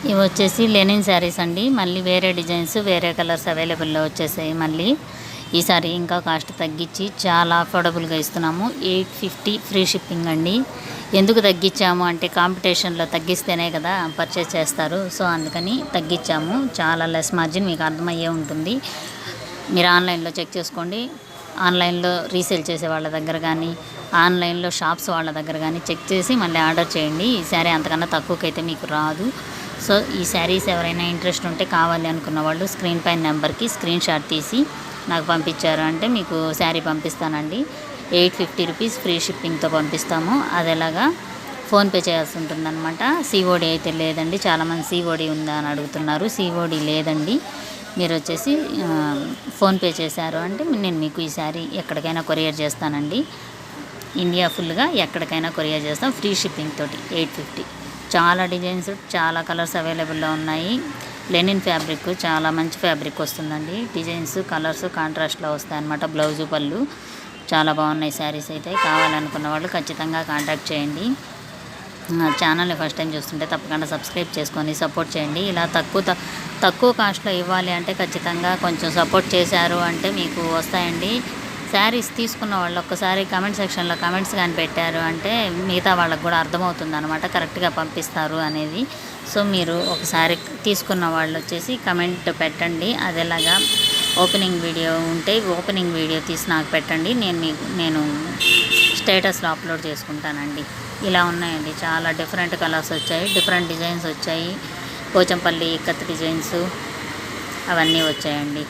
ఇవి వచ్చేసి లెనిన్ శారీస్ అండి. మళ్ళీ వేరే డిజైన్స్ వేరే కలర్స్ అవైలబుల్లో వచ్చేసాయి. మళ్ళీ ఈసారి ఇంకా కాస్ట్ తగ్గించి చాలా అఫోర్డబుల్గా ఇస్తున్నాము. 850 ఫ్రీ షిప్పింగ్ అండి. ఎందుకు తగ్గించాము అంటే కాంపిటీషన్లో తగ్గిస్తేనే కదా పర్చేస్ చేస్తారు. సో అందుకని తగ్గించాము. చాలా లెస్ మార్జిన్ మీకు అర్థమయ్యే ఉంటుంది. మీరు ఆన్లైన్లో చెక్ చేసుకోండి. ఆన్లైన్లో రీసేల్ చేసే వాళ్ళ దగ్గర కానీ ఆన్లైన్లో షాప్స్ వాళ్ళ దగ్గర కానీ చెక్ చేసి మళ్ళీ ఆర్డర్ చేయండి. ఈ శారీ అంతకన్నా తక్కువకైతే మీకు రాదు. సో ఈ శారీస్ ఎవరైనా ఇంట్రెస్ట్ ఉంటే కావాలి అనుకున్న వాళ్ళు స్క్రీన్ పైన నెంబర్కి స్క్రీన్ షాట్ తీసి నాకు పంపించారు అంటే మీకు శారీ పంపిస్తానండి. 850 రూపీస్ ఫ్రీ షిప్పింగ్తో పంపిస్తాము. అది ఎలాగా ఫోన్పే చేయాల్సి ఉంటుందన్నమాట. సిఓడి అయితే లేదండి. చాలామంది సిఓడి ఉందా అని అడుగుతున్నారు. సిఓడి లేదండి. మీరు వచ్చేసి ఫోన్పే చేశారు అంటే నేను మీకు ఈ శారీ ఎక్కడికైనా కొరియర్ చేస్తానండి. ఇండియా ఫుల్గా ఎక్కడికైనా కొరియర్ చేస్తాం ఫ్రీ షిప్పింగ్ తోటి. 850. చాలా డిజైన్స్ చాలా కలర్స్ అవైలబుల్లో ఉన్నాయి. లెనిన్ ఫ్యాబ్రిక్ చాలా మంచి ఫ్యాబ్రిక్ వస్తుందండి. డిజైన్స్ కలర్స్ కాంట్రాస్ట్లో వస్తాయి అన్నమాట. బ్లౌజు పళ్ళు చాలా బాగున్నాయి శారీస్ అయితే. కావాలనుకున్న వాళ్ళు ఖచ్చితంగా కాంటాక్ట్ చేయండి. ఛానల్ని ఫస్ట్ టైం చూస్తుంటే తప్పకుండా సబ్స్క్రైబ్ చేసుకొని సపోర్ట్ చేయండి. ఇలా తక్కువ కాస్ట్లో ఇవ్వాలి అంటే ఖచ్చితంగా కొంచెం సపోర్ట్ చేశారు అంటే మీకు వస్తాయండి. శారీస్ తీసుకున్న వాళ్ళు ఒక్కసారి కామెంట్ సెక్షన్లో కామెంట్స్ కానీ పెట్టారు అంటే మిగతా వాళ్ళకు కూడా అర్థమవుతుంది అనమాట కరెక్ట్గా పంపిస్తారు అనేది. సో మీరు ఒకసారి తీసుకున్న వాళ్ళు వచ్చేసి కమెంట్ పెట్టండి. అది ఎలాగా ఓపెనింగ్ వీడియో ఉంటే ఓపెనింగ్ వీడియో తీసి నాకు పెట్టండి. నేను స్టేటస్లో అప్లోడ్ చేసుకుంటానండి. ఇలా ఉన్నాయండి. చాలా డిఫరెంట్ కలర్స్ వచ్చాయి. డిఫరెంట్ డిజైన్స్ వచ్చాయి. పోచంపల్లి ఇక్కత్ డిజైన్స్ అవన్నీ వచ్చాయండి.